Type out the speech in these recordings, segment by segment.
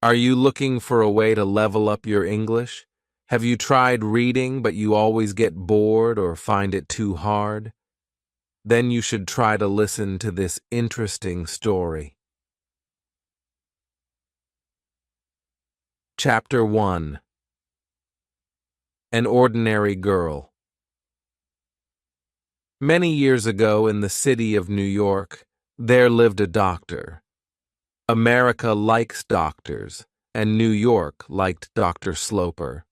Are you looking for a way to level up your English? Have you tried reading but you always get bored or find it too hard? Then you should try to listen to this interesting story. Chapter 1. An Ordinary Girl. Many years ago in the city of New York, there lived a doctor. America likes doctors, and New York liked Dr. Sloper.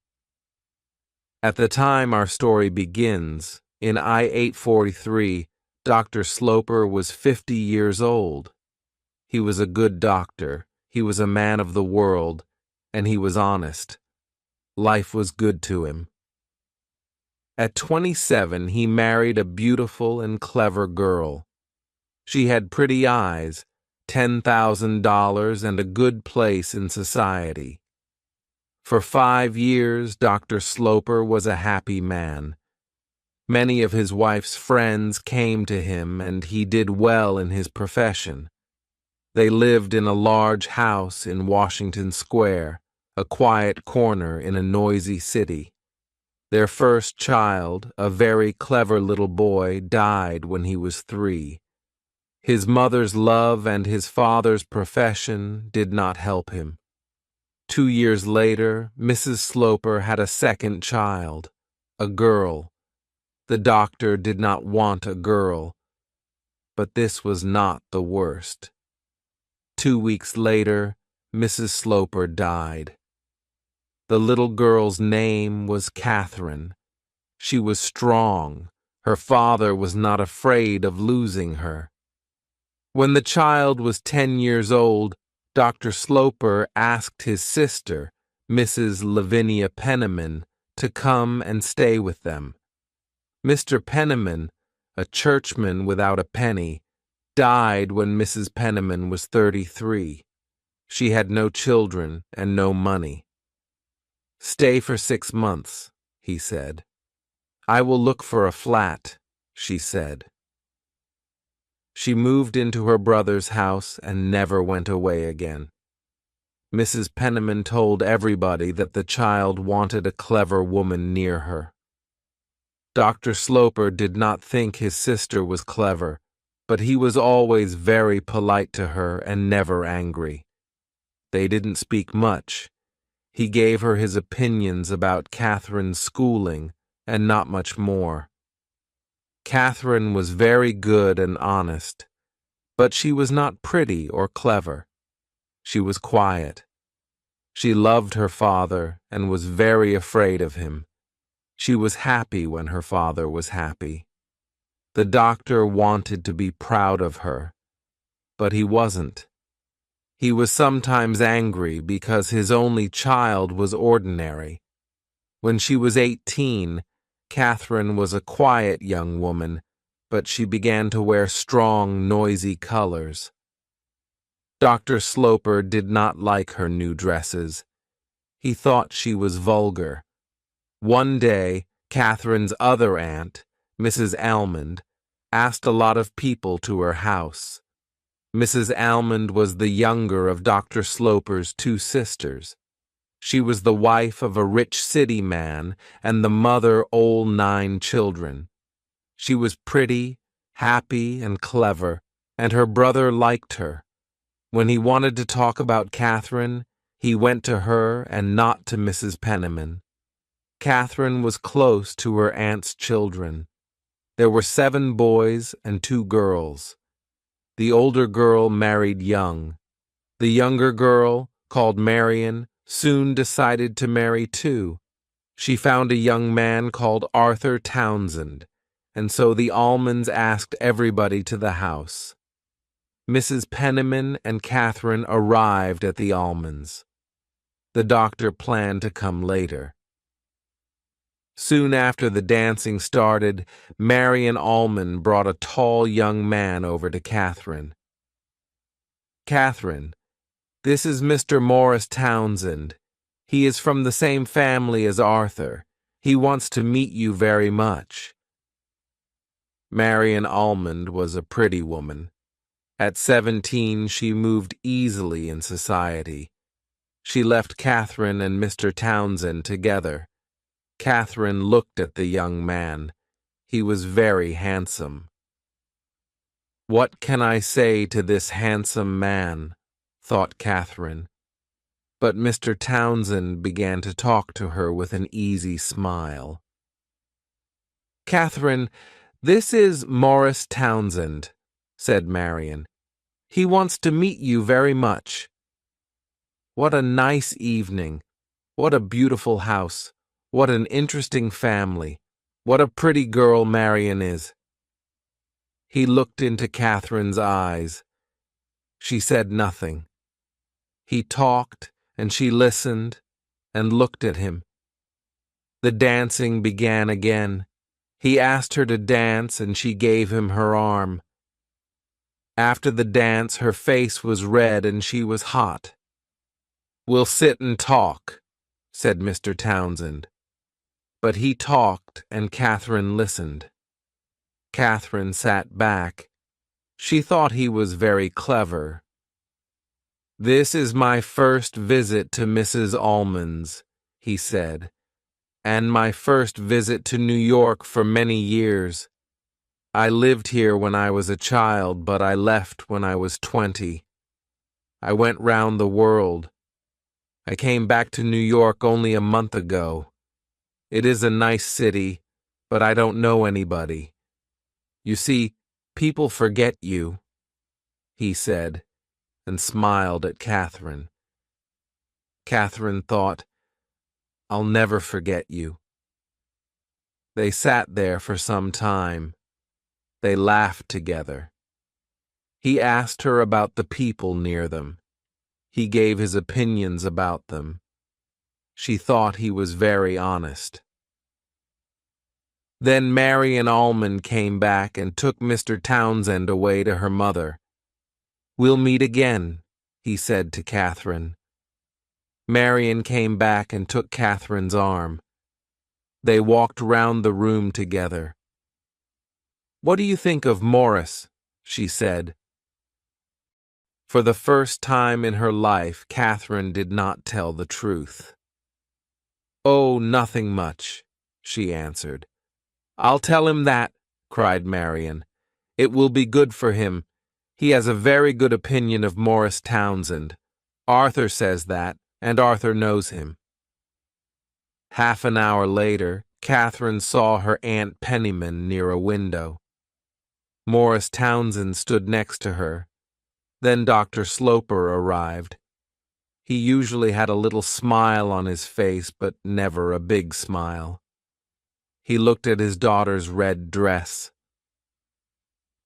At the time our story begins, in I-843, Dr. Sloper was 50 years old. He was a good doctor, he was a man of the world, and he was honest. Life was good to him. At 27, he married a beautiful and clever girl. She had pretty eyes, $10,000, and a good place in society. For 5 years, Dr. Sloper was a happy man. Many of his wife's friends came to him, and he did well in his profession. They lived in a large house in Washington Square, a quiet corner in a noisy city. Their first child, a very clever little boy, died when he was 3. His mother's love and his father's profession did not help him. 2 years later, Mrs. Sloper had a second child, a girl. The doctor did not want a girl, but this was not the worst. 2 weeks later, Mrs. Sloper died. The little girl's name was Catherine. She was strong. Her father was not afraid of losing her. When the child was 10 years old, Dr. Sloper asked his sister, Mrs. Lavinia Penniman, to come and stay with them. Mr. Penniman, a churchman without a penny, died when Mrs. Penniman was 33. She had no children and no money. "Stay for 6 months," he said. "I will look for a flat," she said. She moved into her brother's house and never went away again. Mrs. Penniman told everybody that the child wanted a clever woman near her. Dr. Sloper did not think his sister was clever, but he was always very polite to her and never angry. They didn't speak much. He gave her his opinions about Catherine's schooling and not much more. Catherine was very good and honest, but she was not pretty or clever. She was quiet. She loved her father and was very afraid of him. She was happy when her father was happy. The doctor wanted to be proud of her, but he wasn't. He was sometimes angry because his only child was ordinary. When she was 18, Catherine was a quiet young woman, but she began to wear strong, noisy colors. Dr. Sloper did not like her new dresses. He thought she was vulgar. One day, Catherine's other aunt, Mrs. Almond, asked a lot of people to her house. Mrs. Almond was the younger of Dr. Sloper's 2 sisters. She was the wife of a rich city man and the mother all 9 children. She was pretty, happy, and clever, and her brother liked her. When he wanted to talk about Catherine, he went to her and not to Mrs. Penniman. Catherine was close to her aunt's children. There were 7 boys and 2 girls. The older girl married young. The younger girl, called Marian, soon decided to marry too. She found a young man called Arthur Townsend, and so the Almonds asked everybody to the house. Mrs. Penniman and Catherine arrived at the Almonds. The doctor planned to come later. Soon after the dancing started, Marian Almond brought a tall young man over to Catherine. "Catherine, this is Mr. Morris Townsend. He is from the same family as Arthur. He wants to meet you very much." Marian Almond was a pretty woman. At 17, she moved easily in society. She left Catherine and Mr. Townsend together. Catherine looked at the young man. He was very handsome. "What can I say to this handsome man?" thought Catherine. But Mr. Townsend began to talk to her with an easy smile. "Catherine, this is Morris Townsend," said Marian. "He wants to meet you very much." What a nice evening! What a beautiful house! What an interesting family! What a pretty girl Marian is! He looked into Catherine's eyes. She said nothing. He talked, and she listened and looked at him. The dancing began again. He asked her to dance, and she gave him her arm. After the dance, her face was red and she was hot. "We'll sit and talk," said Mr. Townsend. But he talked, and Catherine listened. Catherine sat back. She thought he was very clever. "This is my first visit to Mrs. Almond's," he said, "and my first visit to New York for many years. I lived here when I was a child, but I left when I was 20. I went round the world. I came back to New York only a month ago. It is a nice city, but I don't know anybody. You see, people forget you," he said, and smiled at Catherine. Catherine thought, "I'll never forget you." They sat there for some time. They laughed together. He asked her about the people near them. He gave his opinions about them. She thought he was very honest. Then Marian Almond came back and took Mr. Townsend away to her mother. "We'll meet again," he said to Catherine. Marian came back and took Catherine's arm. They walked round the room together. "What do you think of Morris?" she said. For the first time in her life, Catherine did not tell the truth. "Oh, nothing much," she answered. "I'll tell him that," cried Marian. "It will be good for him. He has a very good opinion of Morris Townsend. Arthur says that, and Arthur knows him." Half an hour later, Catherine saw her Aunt Penniman near a window. Morris Townsend stood next to her. Then Dr. Sloper arrived. He usually had a little smile on his face, but never a big smile. He looked at his daughter's red dress.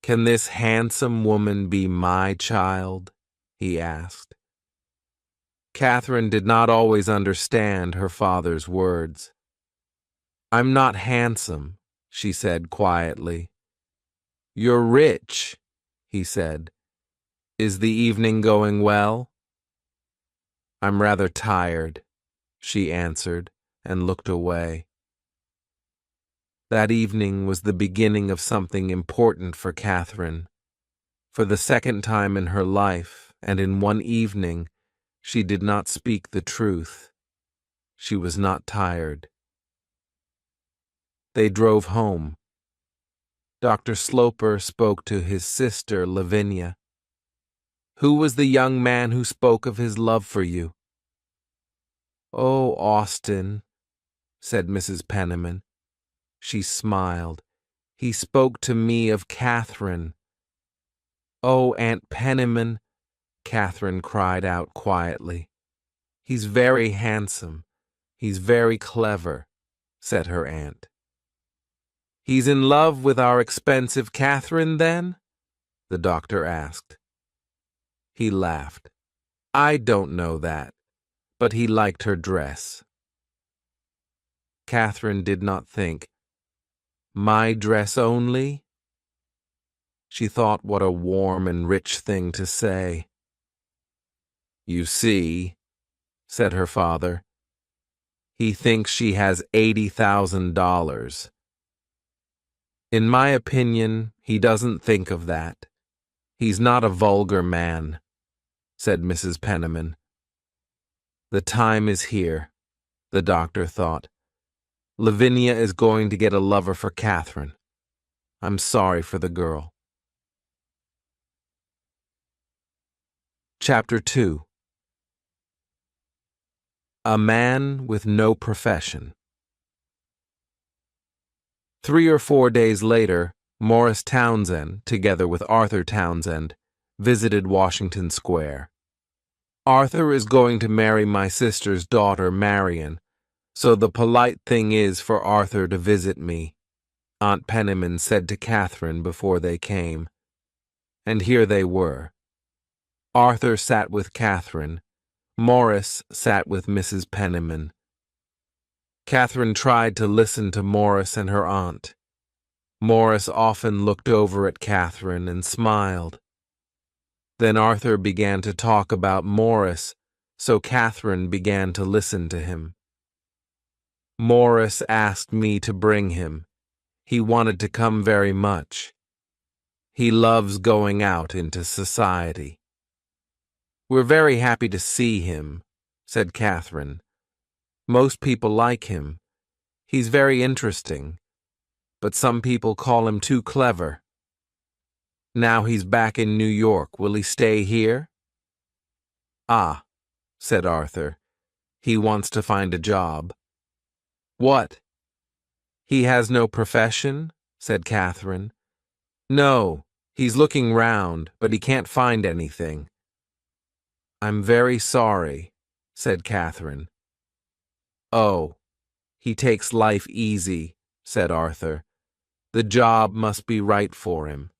"Can this handsome woman be my child?" he asked. Catherine did not always understand her father's words. "I'm not handsome," she said quietly. "You're rich," he said. "Is the evening going well?" "I'm rather tired," she answered, and looked away. That evening was the beginning of something important for Catherine. For the second time in her life, and in one evening, she did not speak the truth. She was not tired. They drove home. Dr. Sloper spoke to his sister, Lavinia. "Who was the young man who spoke of his love for you?" "Oh, Austin," said Mrs. Penniman. She smiled. "He spoke to me of Catherine." "Oh, Aunt Penniman," Catherine cried out quietly. "He's very handsome. He's very clever," said her aunt. "He's in love with our expensive Catherine, then?" the doctor asked. He laughed. "I don't know that, but he liked her dress." Catherine did not think. My dress only? She thought what a warm and rich thing to say. "You see," said her father, "he thinks she has $80,000. In my opinion, he doesn't think of that. He's not a vulgar man," said Mrs. Penniman. The time is here, the doctor thought. Lavinia is going to get a lover for Catherine. I'm sorry for the girl. Chapter 2. A man with no profession. 3 or 4 days later, Morris Townsend, together with Arthur Townsend, visited Washington Square. Arthur is going to marry my sister's daughter, Marion, so the polite thing is for Arthur to visit me, Aunt Penniman said to Catherine before they came. And here they were. Arthur sat with Catherine. Morris sat with Mrs. Penniman. Catherine tried to listen to Morris and her aunt. Morris often looked over at Catherine and smiled. Then Arthur began to talk about Morris, so Catherine began to listen to him. Morris asked me to bring him. He wanted to come very much. He loves going out into society. We're very happy to see him, said Catherine. Most people like him. He's very interesting, but some people call him too clever. Now he's back in New York. Will he stay here? Ah, said Arthur. He wants to find a job. What? He has no profession? Said Catherine. No, he's looking round, but he can't find anything. I'm very sorry, said Catherine. Oh, he takes life easy, said Arthur. The job must be right for him.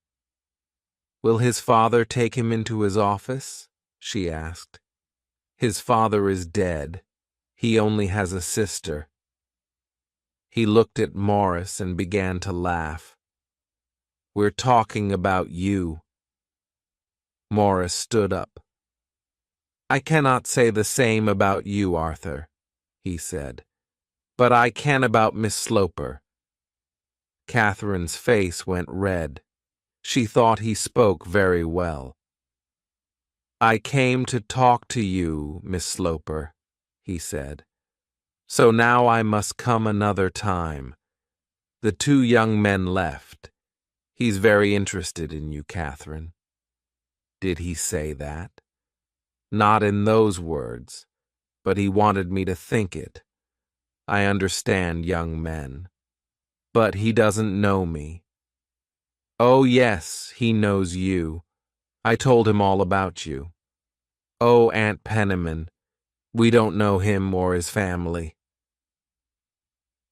Will his father take him into his office? She asked. His father is dead. He only has a sister. He looked at Morris and began to laugh. We're talking about you. Morris stood up. I cannot say the same about you, Arthur, he said, but I can about Miss Sloper. Catherine's face went red. She thought he spoke very well. I came to talk to you, Miss Sloper, he said. So now I must come another time. The 2 young men left. He's very interested in you, Catherine. Did he say that? Not in those words, but he wanted me to think it. I understand young men. But he doesn't know me. Oh, yes, he knows you. I told him all about you. Oh, Aunt Penniman, we don't know him or his family.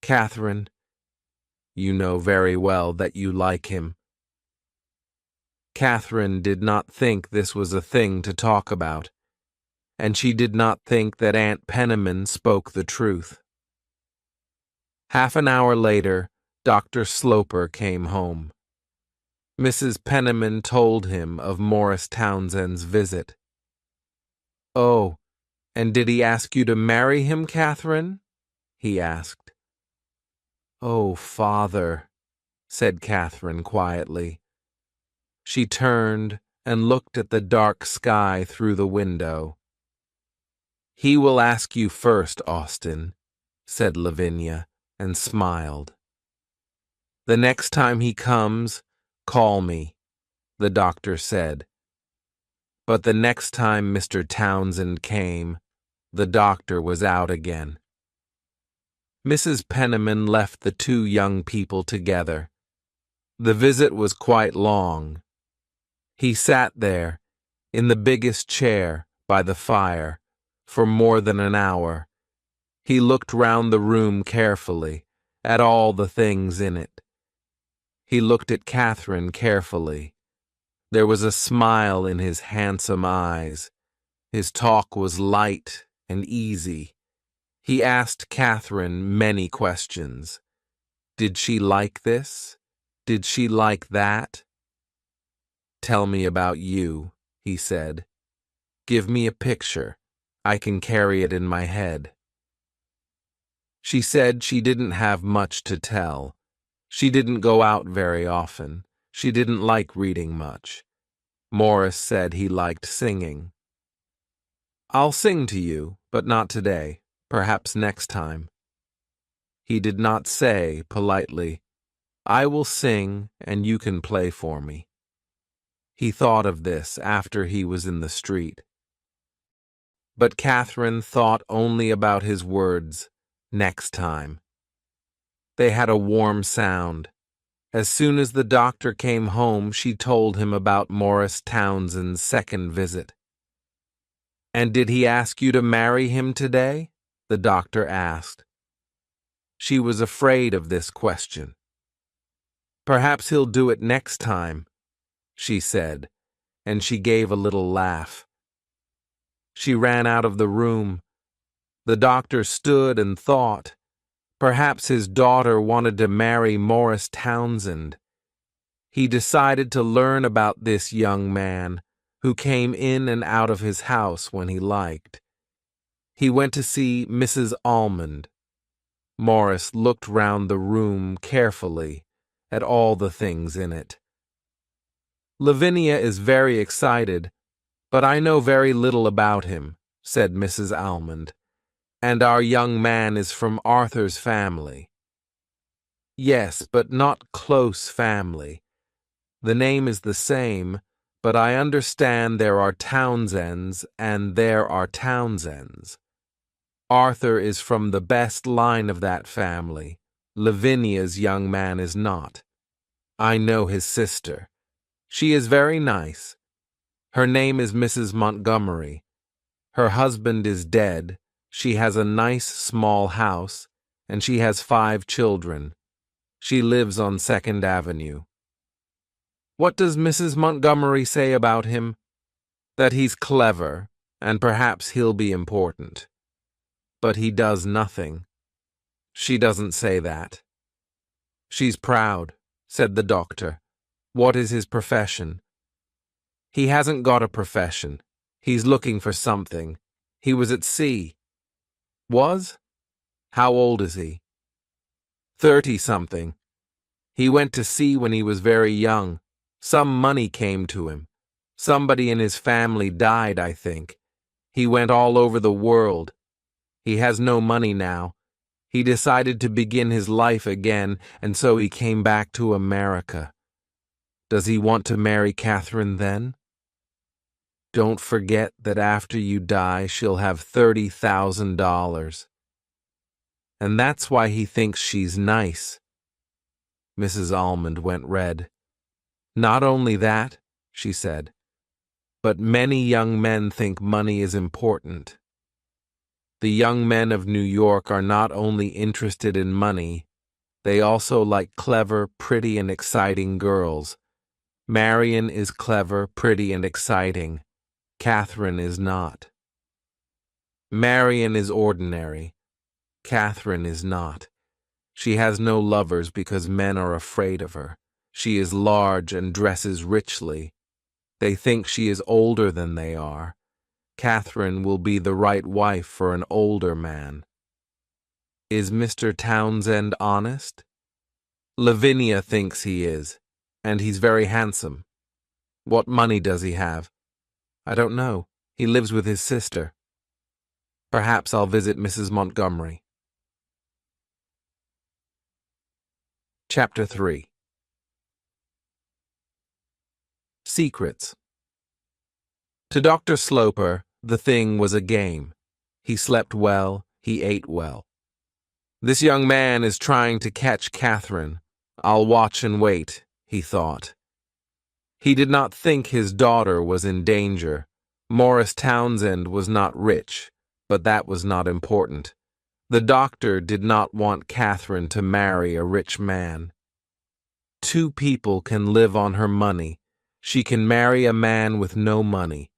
Catherine, you know very well that you like him. Catherine did not think this was a thing to talk about, and she did not think that Aunt Penniman spoke the truth. Half an hour later, Dr. Sloper came home. Mrs. Penniman told him of Morris Townsend's visit. Oh, and did he ask you to marry him, Catherine? He asked. Oh, Father, said Catherine quietly. She turned and looked at the dark sky through the window. He will ask you first, Austin, said Lavinia, and smiled. The next time he comes, call me, the doctor said. But the next time Mr. Townsend came, the doctor was out again. Mrs. Penniman left the 2 young people together. The visit was quite long. He sat there, in the biggest chair, by the fire, for more than an hour. He looked round the room carefully, at all the things in it. He looked at Catherine carefully. There was a smile in his handsome eyes. His talk was light and easy. He asked Catherine many questions. Did she like this? Did she like that? Tell me about you, he said. Give me a picture. I can carry it in my head. She said she didn't have much to tell. She didn't go out very often. She didn't like reading much. Morris said he liked singing. I'll sing to you, But not today, perhaps next time. He did not say, politely, I will sing and you can play for me. He thought of this after he was in the street. But Catherine thought only about his words, next time. They had a warm sound. As soon as the doctor came home, she told him about Morris Townsend's second visit. And did he ask you to marry him today? The doctor asked. She was afraid of this question. Perhaps he'll do it next time, she said, and she gave a little laugh. She ran out of the room. The doctor stood and thought. Perhaps his daughter wanted to marry Morris Townsend. He decided to learn about this young man, who came in and out of his house when he liked. He went to see Mrs. Almond. Morris looked round the room carefully at all the things in it. Lavinia is very excited, but I know very little about him, said Mrs. Almond, and our young man is from Arthur's family. Yes, but not close family. The name is the same, but I understand there are Townsends and there are Townsends. Arthur is from the best line of that family. Lavinia's young man is not. I know his sister. She is very nice. Her name is Mrs. Montgomery. Her husband is dead. She has a nice small house, and she has 5 children. She lives on 2nd Avenue. What does Mrs. Montgomery say about him? That he's clever, and perhaps he'll be important. But he does nothing. She doesn't say that. She's proud, said the doctor. What is his profession? He hasn't got a profession. He's looking for something. He was at sea. Was? How old is he? 30-something. He went to sea when he was very young. Some money came to him. Somebody in his family died, I think. He went all over the world. He has no money now. He decided to begin his life again, and so he came back to America. Does he want to marry Catherine then? Don't forget that after you die, she'll have $30,000. And that's why he thinks she's nice. Mrs. Almond went red. Not only that, she said, but many young men think money is important. The young men of New York are not only interested in money, they also like clever, pretty, and exciting girls. Marion is clever, pretty, and exciting. Catherine is not. Marion is ordinary. Catherine is not. She has no lovers because men are afraid of her. She is large and dresses richly. They think she is older than they are. Catherine will be the right wife for an older man. Is Mr. Townsend honest? Lavinia thinks he is, and he's very handsome. What money does he have? I don't know. He lives with his sister. Perhaps I'll visit Mrs. Montgomery. Chapter 3. Secrets. To Dr. Sloper, the thing was a game. He slept well, he ate well. This young man is trying to catch Catherine. I'll watch and wait, he thought. He did not think his daughter was in danger. Morris Townsend was not rich, but that was not important. The doctor did not want Catherine to marry a rich man. 2 people can live on her money. She can marry a man with no money.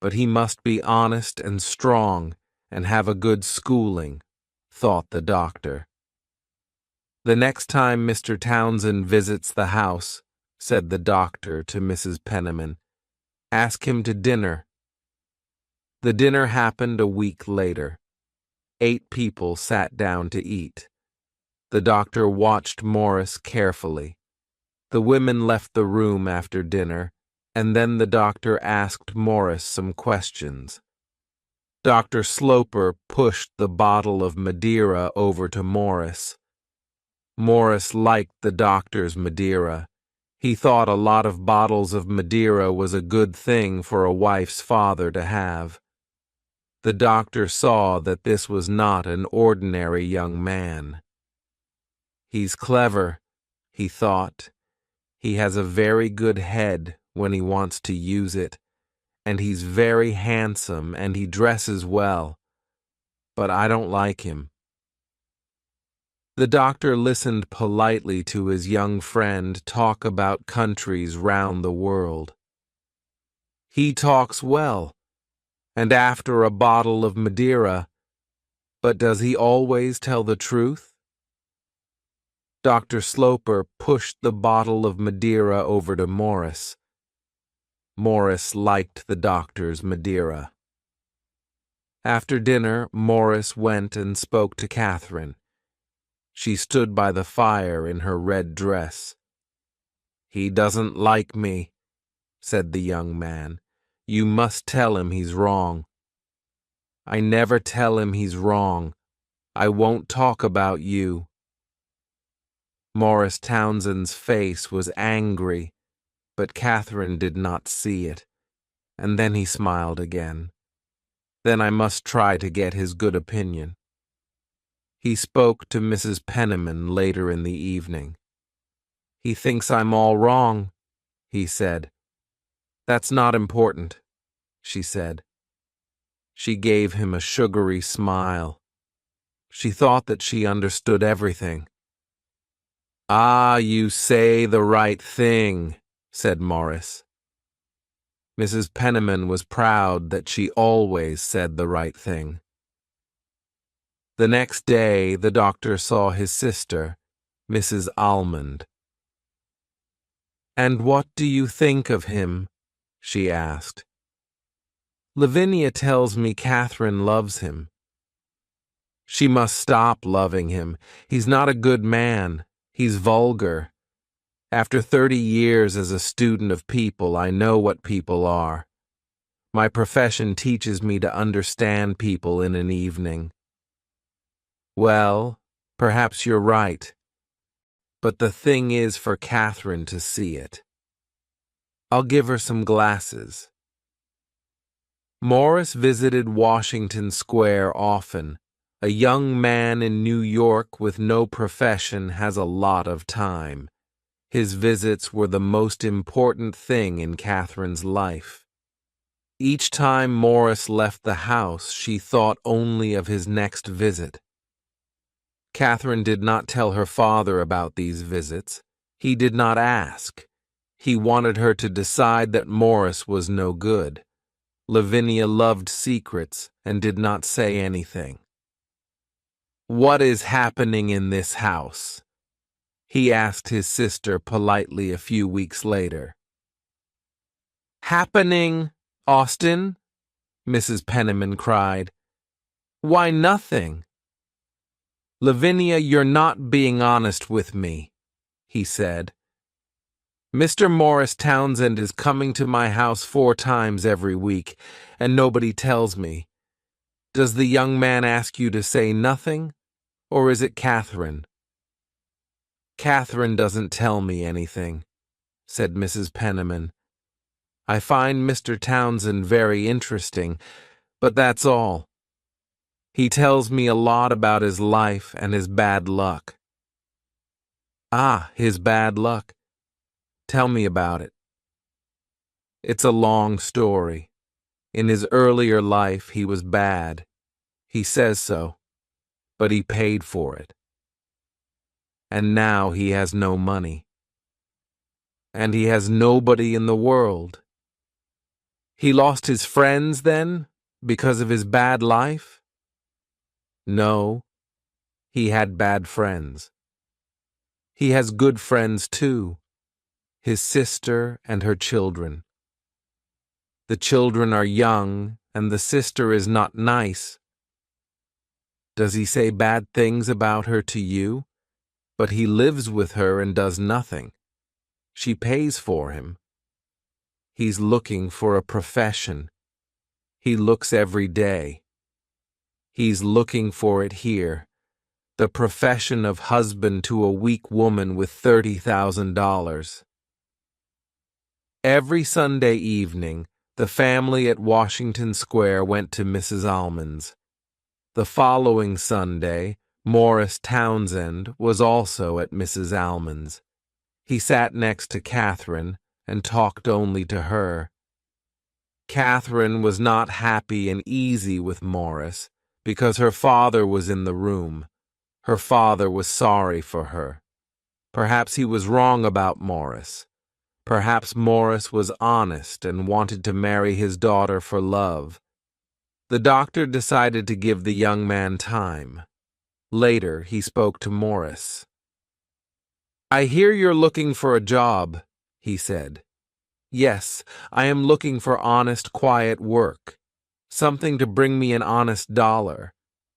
But he must be honest and strong and have a good schooling, thought the doctor. The next time Mr. Townsend visits the house, said the doctor to Mrs. Penniman, ask him to dinner. The dinner happened a week later. 8 people sat down to eat. The doctor watched Morris carefully. The women left the room after dinner, and then the doctor asked Morris some questions. Dr. Sloper pushed the bottle of Madeira over to Morris. Morris liked the doctor's Madeira. He thought a lot of bottles of Madeira was a good thing for a wife's father to have. The doctor saw that this was not an ordinary young man. He's clever, he thought. He has a very good head when he wants to use it, and he's very handsome and he dresses well, but I don't like him. The doctor listened politely to his young friend talk about countries round the world. He talks well, and after a bottle of Madeira, but does he always tell the truth? Dr. Sloper pushed the bottle of Madeira over to Morris. Morris liked the doctor's Madeira. After dinner, Morris went and spoke to Catherine. She stood by the fire in her red dress. "He doesn't like me," said the young man. "You must tell him he's wrong." "I never tell him he's wrong. I won't talk about you." Morris Townsend's face was angry, but Catherine did not see it, and then he smiled again. "Then I must try to get his good opinion." He spoke to Mrs. Penniman later in the evening. "He thinks I'm all wrong," he said. "That's not important," she said. She gave him a sugary smile. She thought that she understood everything. "Ah, you say the right thing," said Morris. Mrs. Penniman was proud that she always said the right thing. The next day, the doctor saw his sister, Mrs. Almond. "And what do you think of him?" she asked. "Lavinia tells me Catherine loves him." "She must stop loving him. He's not a good man. He's vulgar. After 30 years as a student of people, I know what people are. My profession teaches me to understand people in an evening." "Well, perhaps you're right. But the thing is for Catherine to see it. I'll give her some glasses." Morris visited Washington Square often. A young man in New York with no profession has a lot of time. His visits were the most important thing in Catherine's life. Each time Morris left the house, she thought only of his next visit. Catherine did not tell her father about these visits. He did not ask. He wanted her to decide that Morris was no good. Lavinia loved secrets and did not say anything. "What is happening in this house?" he asked his sister politely a few weeks later. "Happening, Austin?" Mrs. Penniman cried. "Why, nothing." "Lavinia, you're not being honest with me," he said. "Mr. Morris Townsend is coming to my house 4 times every week, and nobody tells me. Does the young man ask you to say nothing, or is it Catherine?" "Catherine doesn't tell me anything," said Mrs. Penniman. "I find Mr. Townsend very interesting, but that's all. He tells me a lot about his life and his bad luck." "Ah, his bad luck. Tell me about it." "It's a long story. In his earlier life, he was bad. He says so, but he paid for it. And now he has no money. And he has nobody in the world." "He lost his friends, then, because of his bad life?" "No, he had bad friends. He has good friends, too, his sister and her children. The children are young, and the sister is not nice." "Does he say bad things about her to you? But he lives with her and does nothing. She pays for him. He's looking for a profession. He looks every day. He's looking for it here. The profession of husband to a weak woman with $30,000. Every Sunday evening, the family at Washington Square went to Mrs. Almond's. The following Sunday, Morris Townsend was also at Mrs. Almond's. He sat next to Catherine and talked only to her. Catherine was not happy and easy with Morris because her father was in the room. Her father was sorry for her. Perhaps he was wrong about Morris. Perhaps Morris was honest and wanted to marry his daughter for love. The doctor decided to give the young man time. Later, he spoke to Morris. "I hear you're looking for a job," he said. "Yes, I am looking for honest, quiet work. Something to bring me an honest dollar.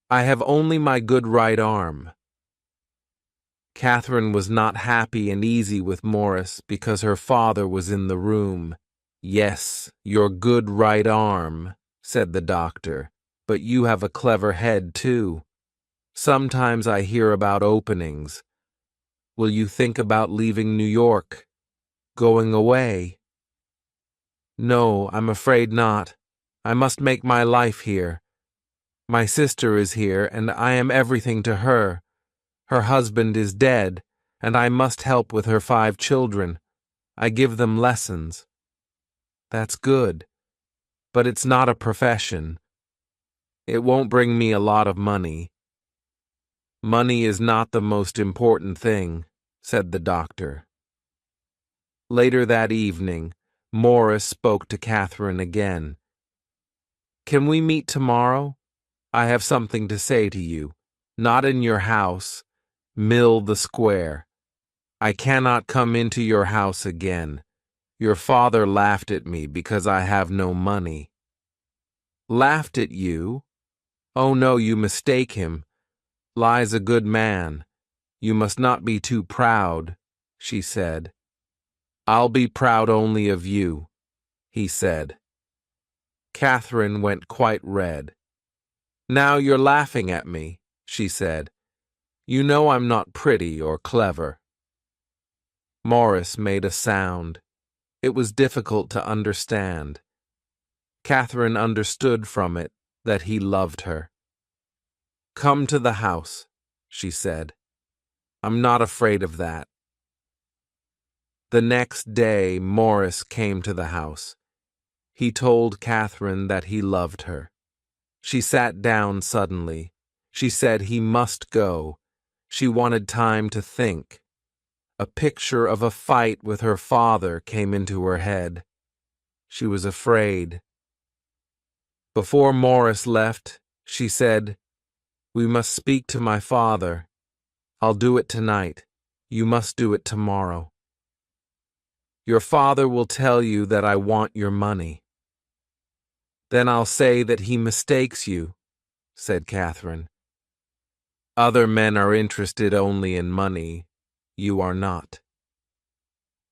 I have only my good right arm." Catherine was not happy and easy with Morris because her father was in the room. "Yes, your good right arm," said the doctor, "but you have a clever head, too. Sometimes I hear about openings. Will you think about leaving New York? Going away?" "No, I'm afraid not. I must make my life here. My sister is here, and I am everything to her. Her husband is dead, and I must help with her 5 children. I give them lessons." "That's good, but it's not a profession. It won't bring me a lot of money." "Money is not the most important thing," said the doctor. Later that evening, Morris spoke to Catherine again. "Can we meet tomorrow? I have something to say to you. Not in your house. Mill the Square. I cannot come into your house again. Your father laughed at me because I have no money." "Laughed at you? Oh no, you mistake him. Lie's a good man. You must not be too proud," she said. "I'll be proud only of you," he said. Catherine went quite red. "Now you're laughing at me," she said. "You know I'm not pretty or clever." Morris made a sound. It was difficult to understand. Catherine understood from it that he loved her. "Come to the house," she said. "I'm not afraid of that." The next day, Morris came to the house. He told Catherine that he loved her. She sat down suddenly. She said he must go. She wanted time to think. A picture of a fight with her father came into her head. She was afraid. Before Morris left, she said, "We must speak to my father. I'll do it tonight. You must do it tomorrow. Your father will tell you that I want your money." "Then I'll say that he mistakes you," said Catherine. "Other men are interested only in money. You are not."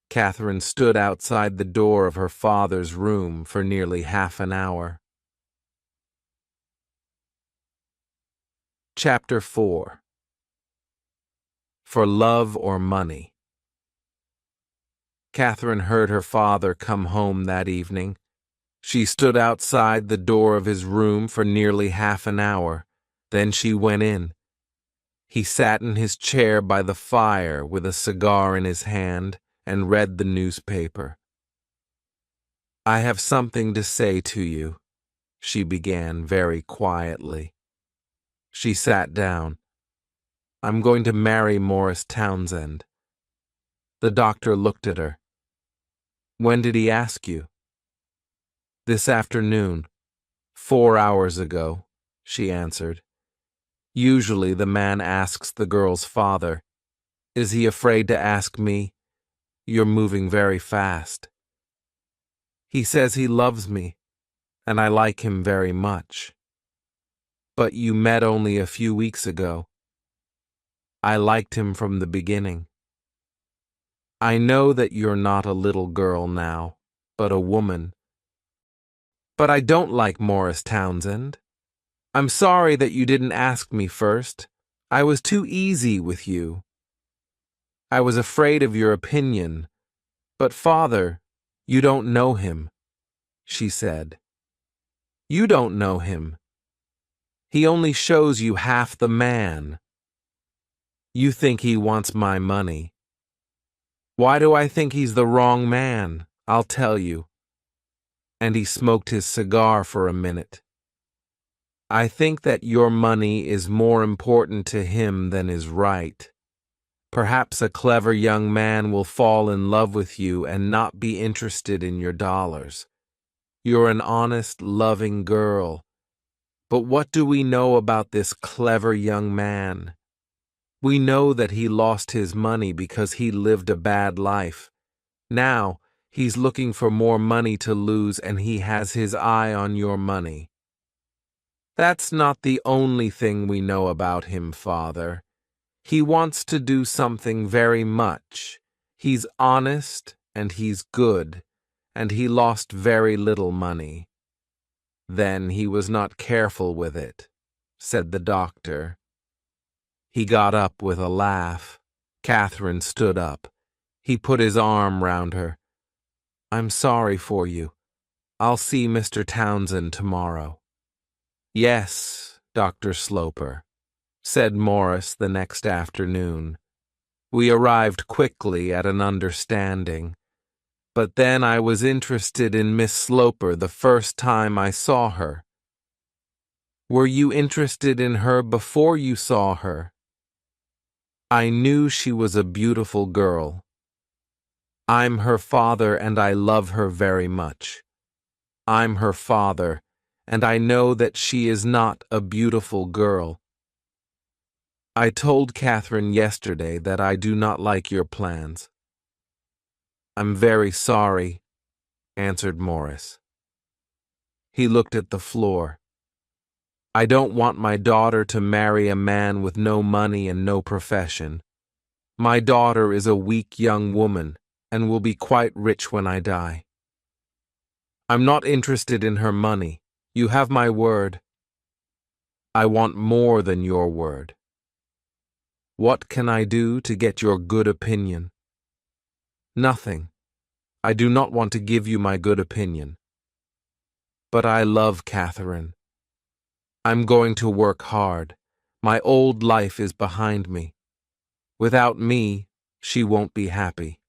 Catherine stood outside the door of her father's room for nearly half an hour. Chapter 4. For Love or Money. Catherine heard her father come home that evening. She stood outside the door of his room for nearly half an hour. Then she went in. He sat in his chair by the fire with a cigar in his hand and read the newspaper. "I have something to say to you," she began very quietly. She sat down. "I'm going to marry Morris Townsend." The doctor looked at her. "When did he ask you?" "This afternoon, 4 hours ago," she answered. Usually the man asks the girl's father. Is he afraid to ask me? You're moving very fast. He says he loves me, and I like him very much. But you met only a few weeks ago. I liked him from the beginning. I know that you're not a little girl now, but a woman. But I don't like Morris Townsend. I'm sorry that you didn't ask me first. I was too easy with you. I was afraid of your opinion. But, Father, you don't know him, she said. You don't know him. He only shows you half the man. You think he wants my money. Why do I think he's the wrong man? I'll tell you. And he smoked his cigar for a minute. I think that your money is more important to him than is right. Perhaps a clever young man will fall in love with you and not be interested in your dollars. You're an honest, loving girl. But what do we know about this clever young man? We know that he lost his money because he lived a bad life. Now, he's looking for more money to lose and he has his eye on your money. That's not the only thing we know about him, Father. He wants to do something very much. He's honest and he's good, and he lost very little money. Then he was not careful with it, said the doctor. He got up with a laugh. Catherine stood up. He put his arm round her. I'm sorry for you. I'll see Mr. Townsend tomorrow. Yes, Dr. Sloper, said Morris the next afternoon. We arrived quickly at an understanding. But then I was interested in Miss Sloper the first time I saw her. Were you interested in her before you saw her? I knew she was a beautiful girl. I'm her father and I love her very much. I'm her father, and I know that she is not a beautiful girl. I told Catherine yesterday that I do not like your plans. I'm very sorry, answered Morris. He looked at the floor. I don't want my daughter to marry a man with no money and no profession. My daughter is a weak young woman and will be quite rich when I die. I'm not interested in her money. You have my word. I want more than your word. What can I do to get your good opinion? Nothing. I do not want to give you my good opinion. But I love Catherine. I'm going to work hard. My old life is behind me. Without me, she won't be happy.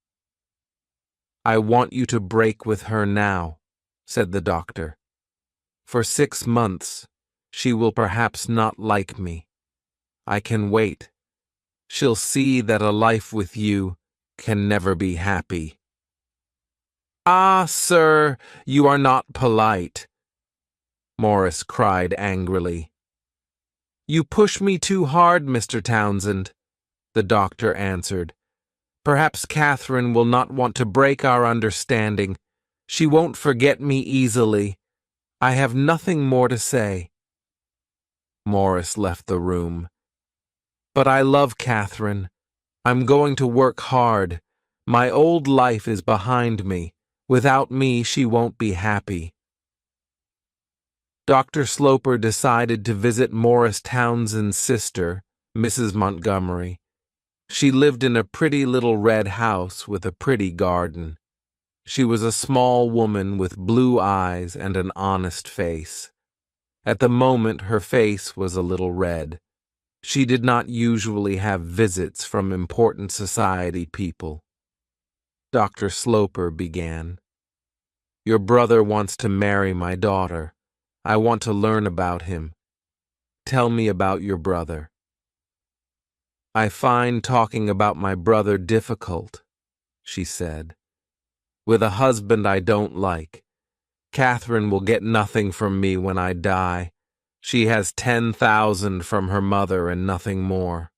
I want you to break with her now, said the doctor. For 6 months, she will perhaps not like me. I can wait. She'll see that a life with you can never be happy. Ah, sir, you are not polite, Morris cried angrily. You push me too hard, Mr. Townsend, the doctor answered. Perhaps Catherine will not want to break our understanding. She won't forget me easily. I have nothing more to say. Morris left the room. But I love Catherine. I'm going to work hard. My old life is behind me. Without me, she won't be happy. Dr. Sloper decided to visit Morris Townsend's sister, Mrs. Montgomery. She lived in a pretty little red house with a pretty garden. She was a small woman with blue eyes and an honest face. At the moment, her face was a little red. She did not usually have visits from important society people. Dr. Sloper began. Your brother wants to marry my daughter. I want to learn about him. Tell me about your brother. I find talking about my brother difficult, she said. With a husband I don't like. Catherine will get nothing from me when I die. She has 10,000 from her mother and nothing more.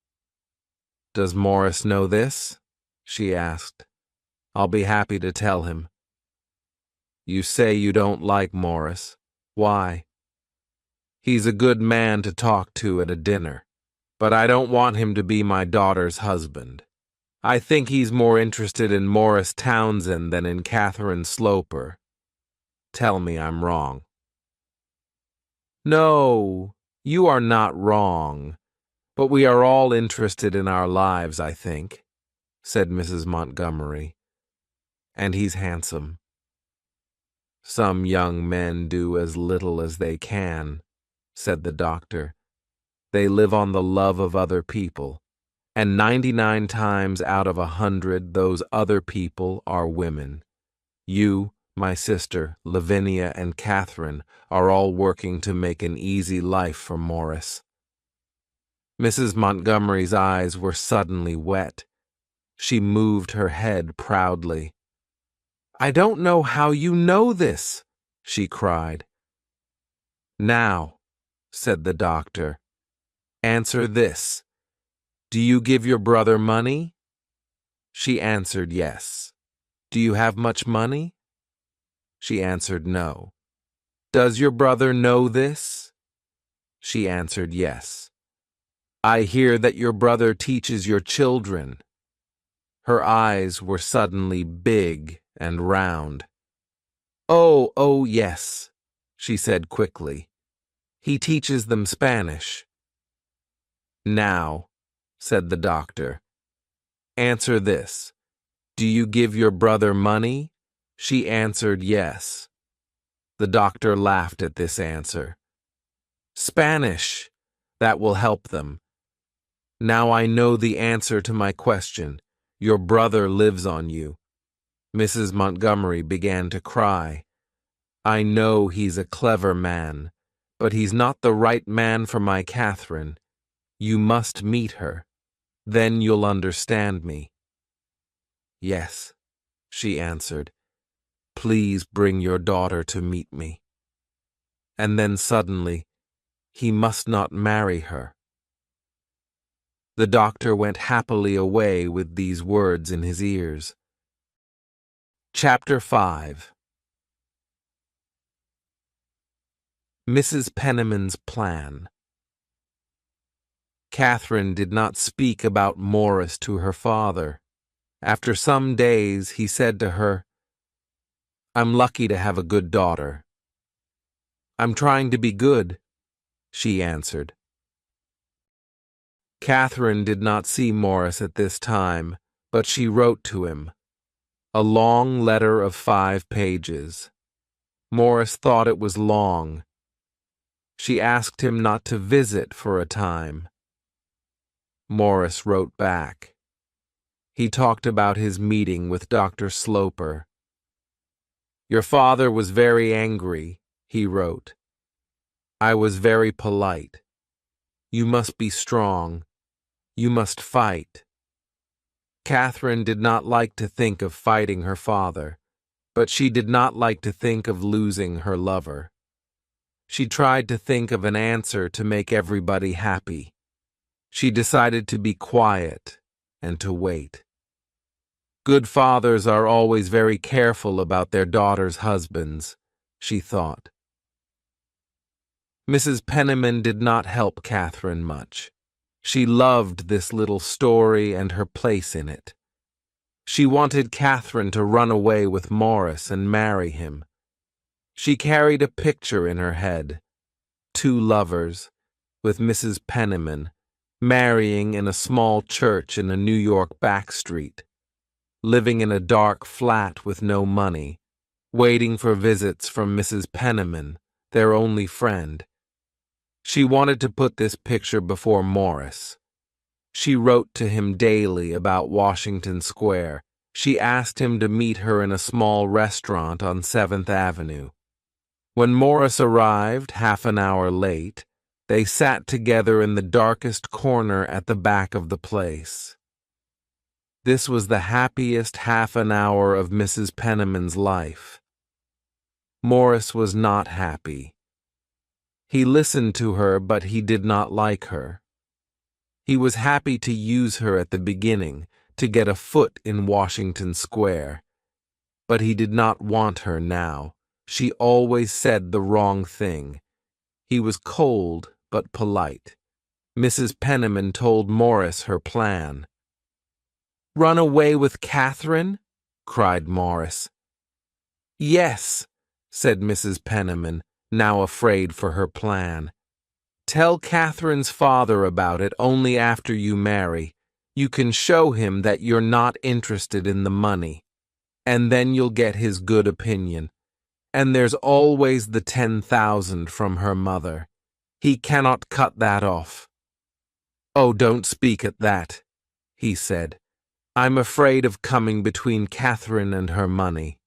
Does Morris know this? She asked. I'll be happy to tell him. You say you don't like Morris. Why? He's a good man to talk to at a dinner. But I don't want him to be my daughter's husband. I think he's more interested in Morris Townsend than in Catherine Sloper. Tell me I'm wrong. No, You are not wrong, but we are all interested in our lives, I think, said Mrs. Montgomery. And he's handsome. Some young men do as little as they can, said the doctor. They live on the love of other people, and 99 times out of 100 those other people are women. You, my sister, Lavinia, and Catherine are all working to make an easy life for Morris. Mrs. Montgomery's eyes were suddenly wet. She moved her head proudly. I don't know how you know this, she cried. Now, said the doctor, answer this. Do you give your brother money? She answered yes. Do you have much money? She answered no. Does your brother know this? She answered yes. I hear that your brother teaches your children. Her eyes were suddenly big and round. Oh, yes, she said quickly. He teaches them Spanish. Now, said the doctor, answer this. Do you give your brother money? She answered yes. The doctor laughed at this answer. Spanish, that will help them. Now I know the answer to my question. Your brother lives on you. Mrs. Montgomery began to cry. I know he's a clever man, but he's not the right man for my Catherine. You must meet her. Then you'll understand me. Yes, she answered. Please bring your daughter to meet me. And then suddenly, he must not marry her. The doctor went happily away with these words in his ears. Chapter 5. Mrs. Penniman's Plan. Catherine did not speak about Morris to her father. After some days, he said to her, I'm lucky to have a good daughter. I'm trying to be good, she answered. Catherine did not see Morris at this time, but she wrote to him. A long letter of 5 pages. Morris thought it was long. She asked him not to visit for a time. Morris wrote back. He talked about his meeting with Dr. Sloper. Your father was very angry, he wrote. I was very polite. You must be strong. You must fight. Catherine did not like to think of fighting her father, but she did not like to think of losing her lover. She tried to think of an answer to make everybody happy. She decided to be quiet and to wait. Good fathers are always very careful about their daughters' husbands, she thought. Mrs. Penniman did not help Catherine much. She loved this little story and her place in it. She wanted Catherine to run away with Morris and marry him. She carried a picture in her head, 2 lovers, with Mrs. Penniman, marrying in a small church in a New York back street, living in a dark flat with no money, waiting for visits from Mrs. Penniman, their only friend. She wanted to put this picture before Morris. She wrote to him daily about Washington Square. She asked him to meet her in a small restaurant on 7th Avenue. When Morris arrived, half an hour late, they sat together in the darkest corner at the back of the place. This was the happiest half an hour of Mrs. Penniman's life. Morris was not happy. He listened to her, but he did not like her. He was happy to use her at the beginning, to get a foot in Washington Square. But he did not want her now. She always said the wrong thing. He was cold but polite. Mrs. Penniman told Morris her plan. Run away with Catherine? Cried Morris. Yes, said Mrs. Penniman, now afraid for her plan. Tell Catherine's father about it only after you marry. You can show him that you're not interested in the money, and then you'll get his good opinion. And there's always the 10,000 from her mother. He cannot cut that off. Oh, don't speak at that, he said. I'm afraid of coming between Catherine and her money.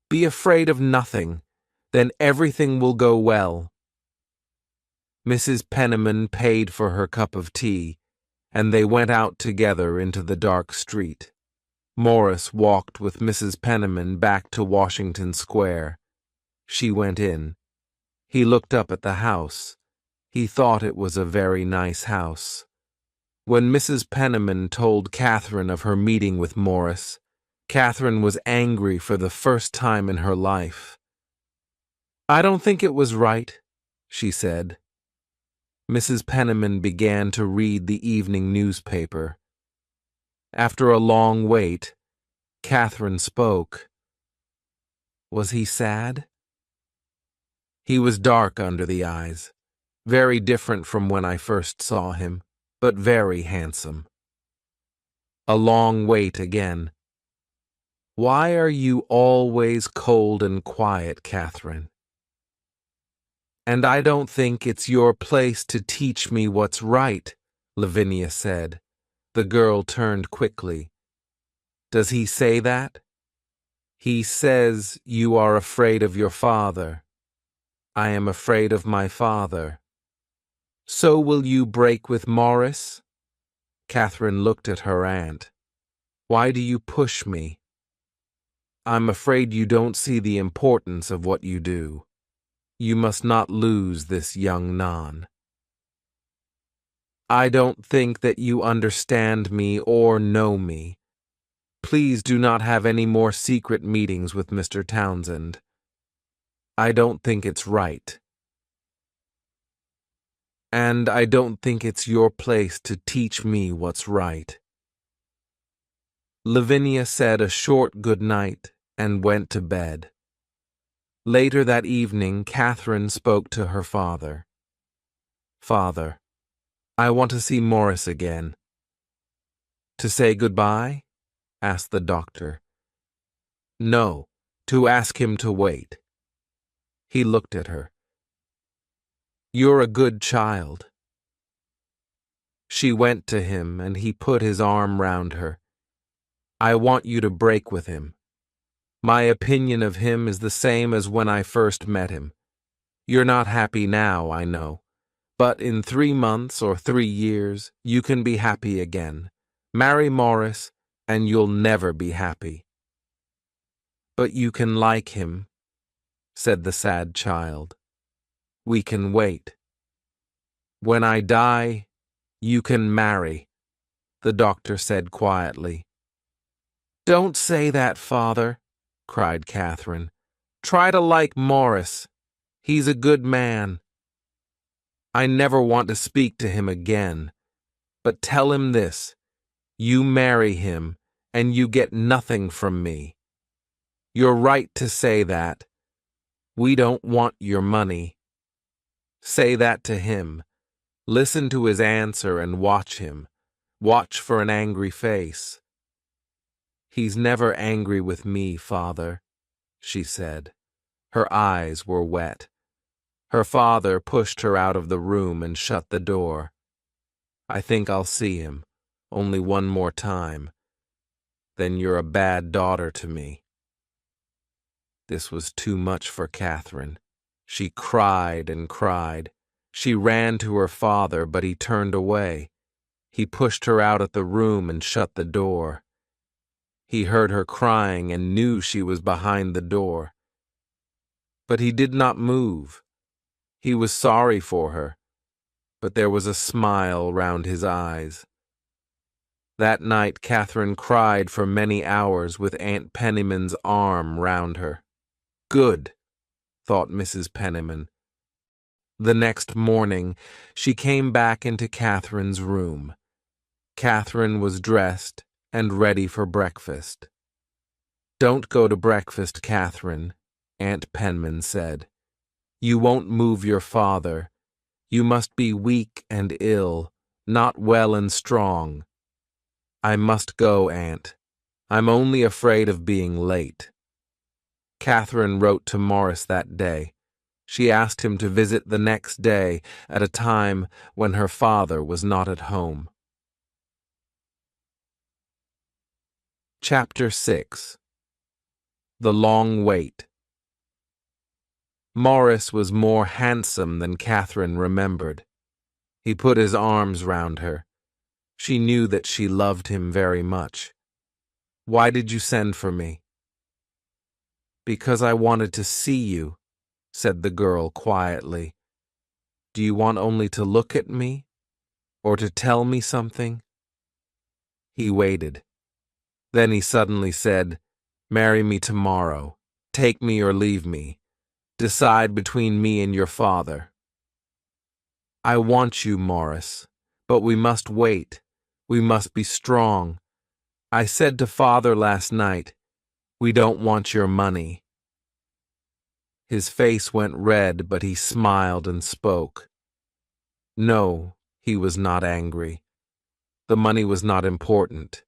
Be afraid of nothing, then everything will go well. Mrs. Penniman paid for her cup of tea, and they went out together into the dark street. Morris walked with Mrs. Penniman back to Washington Square. She went in. He looked up at the house. He thought it was a very nice house. When Mrs. Penniman told Catherine of her meeting with Morris, Catherine was angry for the first time in her life. I don't think it was right, she said. Mrs. Penniman began to read the evening newspaper. After a long wait, Catherine spoke. Was he sad? He was dark under the eyes, very different from when I first saw him, but very handsome. A long wait again. Why are you always cold and quiet, Catherine? And I don't think it's your place to teach me what's right, Lavinia said. The girl turned quickly. Does he say that? He says you are afraid of your father. I am afraid of my father. So will you break with Morris? Catherine looked at her aunt. Why do you push me? I'm afraid you don't see the importance of what you do. You must not lose this young non. I don't think that you understand me or know me. Please do not have any more secret meetings with Mr. Townsend. I don't think it's right. And I don't think it's your place to teach me what's right. Lavinia said a short good night and went to bed. Later that evening, Catherine spoke to her father. Father, I want to see Morris again. To say goodbye? Asked the doctor. No, to ask him to wait. He looked at her. You're a good child. She went to him, and he put his arm round her. I want you to break with him. My opinion of him is the same as when I first met him. You're not happy now, I know. But in 3 months or 3 years, you can be happy again. Marry Morris, and you'll never be happy. But you can like him, said the sad child. We can wait. When I die, you can marry, the doctor said quietly. Don't say that, Father, cried Catherine. Try to like Morris. He's a good man. I never want to speak to him again. But tell him this. You marry him, and you get nothing from me. You're right to say that. We don't want your money. Say that to him. Listen to his answer and watch him. Watch for an angry face. He's never angry with me, Father, she said. Her eyes were wet. Her father pushed her out of the room and shut the door. I think I'll see him, only one more time. Then you're a bad daughter to me. This was too much for Catherine. She cried and cried. She ran to her father, but he turned away. He pushed her out of the room and shut the door. He heard her crying and knew she was behind the door. But he did not move. He was sorry for her, but there was a smile round his eyes. That night Catherine cried for many hours with Aunt Penniman's arm round her. Good, thought Mrs. Penniman. The next morning she came back into Catherine's room. Catherine was dressed and ready for breakfast. Don't go to breakfast, Catherine, Aunt Penman said. You won't move your father. You must be weak and ill, not well and strong. I must go, Aunt. I'm only afraid of being late. Catherine wrote to Morris that day. She asked him to visit the next day at a time when her father was not at home. Chapter 6. The Long Wait. Morris was more handsome than Catherine remembered. He put his arms round her. She knew that she loved him very much. Why did you send for me? Because I wanted to see you, said the girl quietly. Do you want only to look at me, or to tell me something? He waited. Then he suddenly said, Marry me tomorrow. Take me or leave me. Decide between me and your father. I want you, Morris, but we must wait. We must be strong. I said to father last night, we don't want your money. His face went red, but he smiled and spoke. No, he was not angry. The money was not important.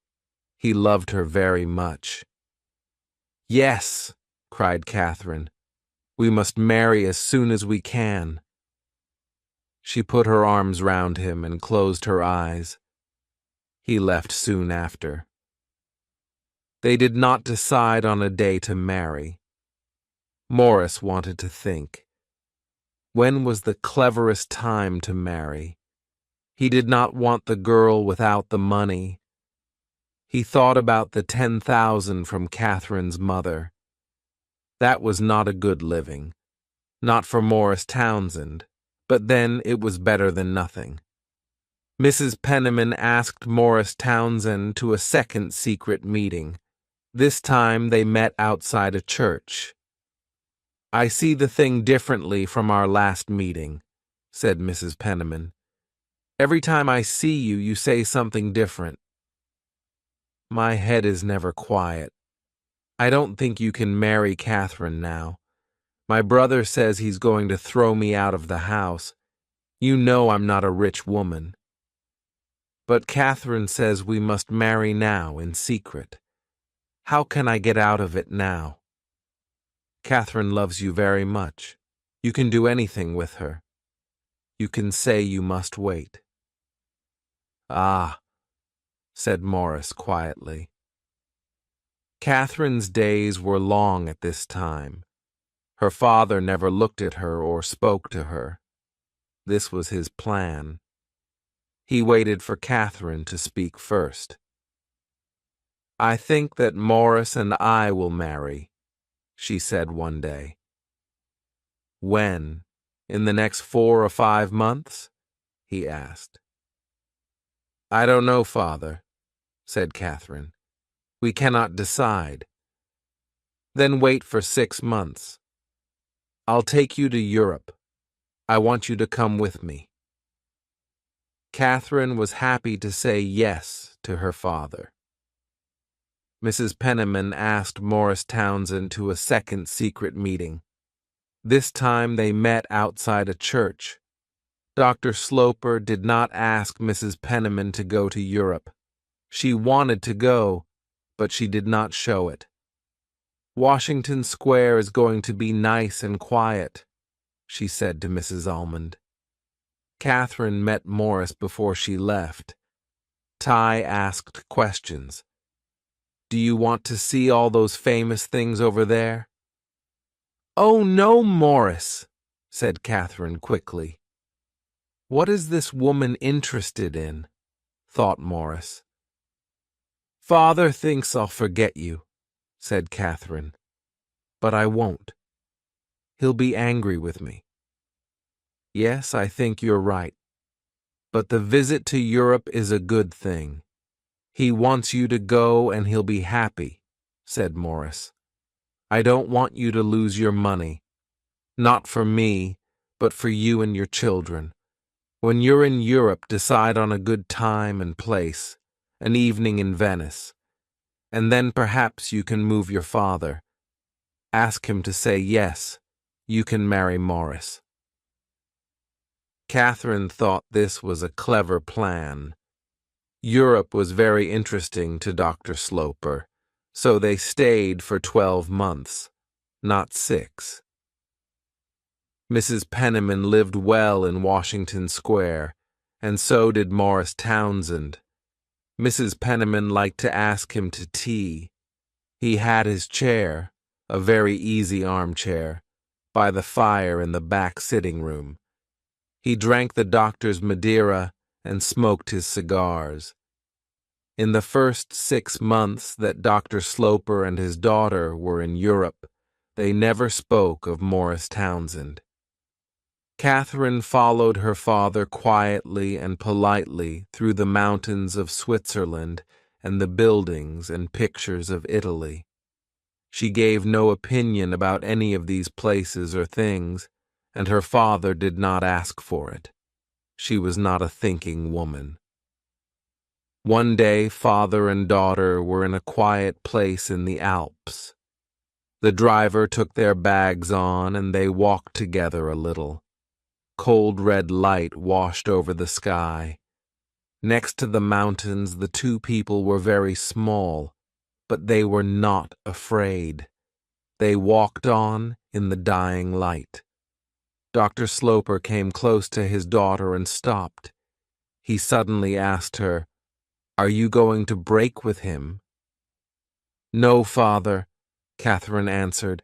He loved her very much. Yes, cried Catherine. We must marry as soon as we can. She put her arms round him and closed her eyes. He left soon after. They did not decide on a day to marry. Morris wanted to think. When was the cleverest time to marry? He did not want the girl without the money. He thought about the 10,000 from Catherine's mother. That was not a good living. Not for Morris Townsend, but then it was better than nothing. Mrs. Penniman asked Morris Townsend to a second secret meeting. This time they met outside a church. I see the thing differently from our last meeting, said Mrs. Penniman. Every time I see you, you say something different. My head is never quiet. I don't think you can marry Catherine now. My brother says he's going to throw me out of the house. You know I'm not a rich woman. But Catherine says we must marry now in secret. How can I get out of it now? Catherine loves you very much. You can do anything with her. You can say you must wait. Ah, said Morris quietly. Catherine's days were long at this time. Her father never looked at her or spoke to her. This was his plan. He waited for Catherine to speak first. I think that Morris and I will marry, she said one day. When? In the next 4 or 5 months? He asked. I don't know, father, said Catherine. We cannot decide. Then wait for 6 months. I'll take you to Europe. I want you to come with me. Catherine was happy to say yes to her father. Mrs. Penniman asked Morris Townsend to a second secret meeting. This time they met outside a church. Dr. Sloper did not ask Mrs. Penniman to go to Europe. She wanted to go, but she did not show it. Washington Square is going to be nice and quiet, she said to Mrs. Almond. Catherine met Morris before she left. Ty asked questions. Do you want to see all those famous things over there? Oh, no, Morris, said Catherine quickly. What is this woman interested in? Thought Morris. Father thinks I'll forget you, said Catherine, but I won't. He'll be angry with me. Yes, I think you're right. But the visit to Europe is a good thing. He wants you to go and he'll be happy, said Morris. I don't want you to lose your money. Not for me, but for you and your children. When you're in Europe, decide on a good time and place, an evening in Venice, and then perhaps you can move your father. Ask him to say yes, you can marry Morris. Catherine thought this was a clever plan. Europe was very interesting to Dr. Sloper, so they stayed for 12 months, not 6. Mrs. Penniman lived well in Washington Square, and so did Morris Townsend. Mrs. Penniman liked to ask him to tea. He had his chair, a very easy armchair, by the fire in the back sitting room. He drank the doctor's Madeira and smoked his cigars. In the first 6 months that Dr. Sloper and his daughter were in Europe, they never spoke of Morris Townsend. Catherine followed her father quietly and politely through the mountains of Switzerland and the buildings and pictures of Italy. She gave no opinion about any of these places or things, and her father did not ask for it. She was not a thinking woman. One day, father and daughter were in a quiet place in the Alps. The driver took their bags on, and they walked together a little. Cold red light washed over the sky. Next to the mountains, the two people were very small, but they were not afraid. They walked on in the dying light. Dr. Sloper came close to his daughter and stopped. He suddenly asked her, "Are you going to break with him?" "No, father," Catherine answered.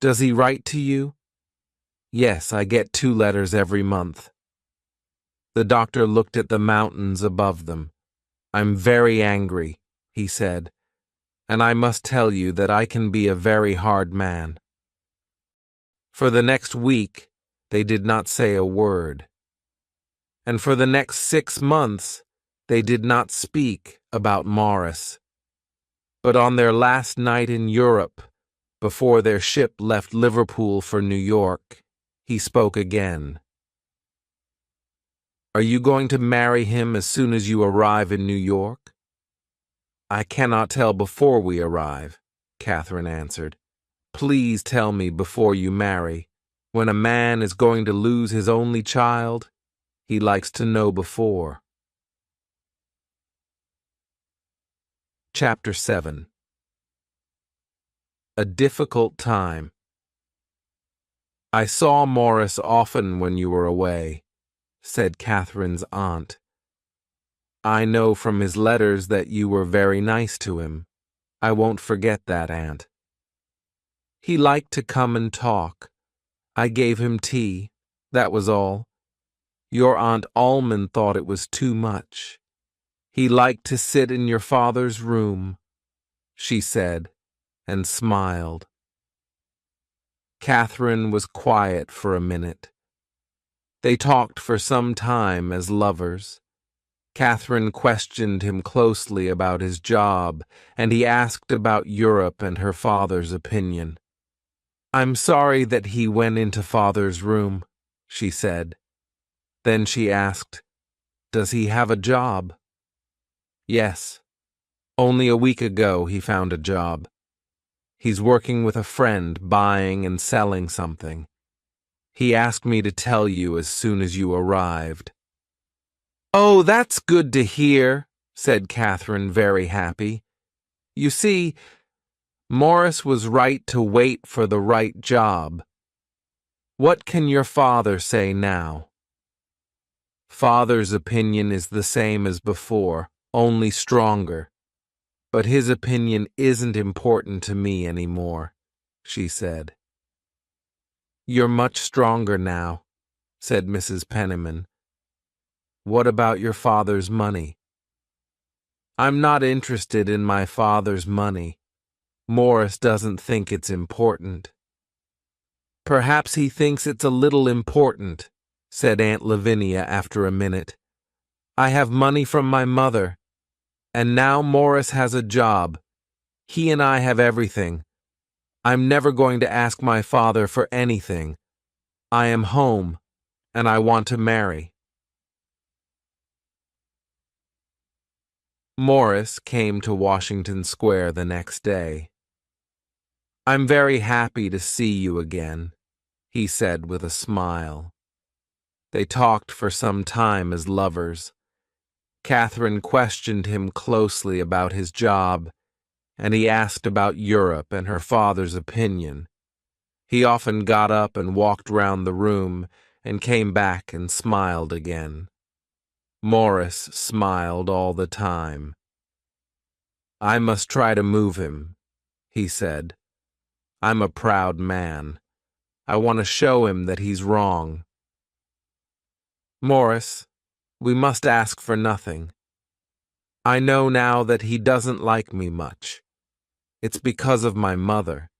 "Does he write to you?" "Yes, I get 2 letters every month." The doctor looked at the mountains above them. "I'm very angry," he said, "and I must tell you that I can be a very hard man." For the next week, they did not say a word. And for the next 6 months, they did not speak about Morris. But on their last night in Europe, before their ship left Liverpool for New York, he spoke again. "Are you going to marry him as soon as you arrive in New York?" "I cannot tell before we arrive," Catherine answered. "Please tell me before you marry. When a man is going to lose his only child, he likes to know before." Chapter 7. A difficult time. "I saw Morris often when you were away," said Catherine's aunt. "I know from his letters that you were very nice to him. I won't forget that, Aunt." "He liked to come and talk. I gave him tea. That was all. Your Aunt Almond thought it was too much. He liked to sit in your father's room," she said, and smiled. Catherine was quiet for a minute. They talked for some time as lovers. Catherine questioned him closely about his job, and he asked about Europe and her father's opinion. "I'm sorry that he went into father's room," she said. Then she asked, "Does he have a job?" "Yes. Only a week ago he found a job. He's working with a friend, buying and selling something. He asked me to tell you as soon as you arrived." "Oh, that's good to hear," said Catherine, very happy. "You see, Morris was right to wait for the right job. What can your father say now?" "Father's opinion is the same as before, only stronger. But his opinion isn't important to me anymore," she said. "You're much stronger now," said Mrs. Penniman. "What about your father's money?" "I'm not interested in my father's money. Morris doesn't think it's important." "Perhaps he thinks it's a little important," said Aunt Lavinia after a minute. "I have money from my mother. And now Morris has a job. He and I have everything. I'm never going to ask my father for anything. I am home, and I want to marry." Morris came to Washington Square the next day. "I'm very happy to see you again," he said with a smile. They talked for some time as lovers. Catherine questioned him closely about his job, and he asked about Europe and her father's opinion. He often got up and walked round the room and came back and smiled again. Morris smiled all the time. "I must try to move him," he said. "I'm a proud man. I want to show him that he's wrong." "Morris, we must ask for nothing. I know now that he doesn't like me much. It's because of my mother.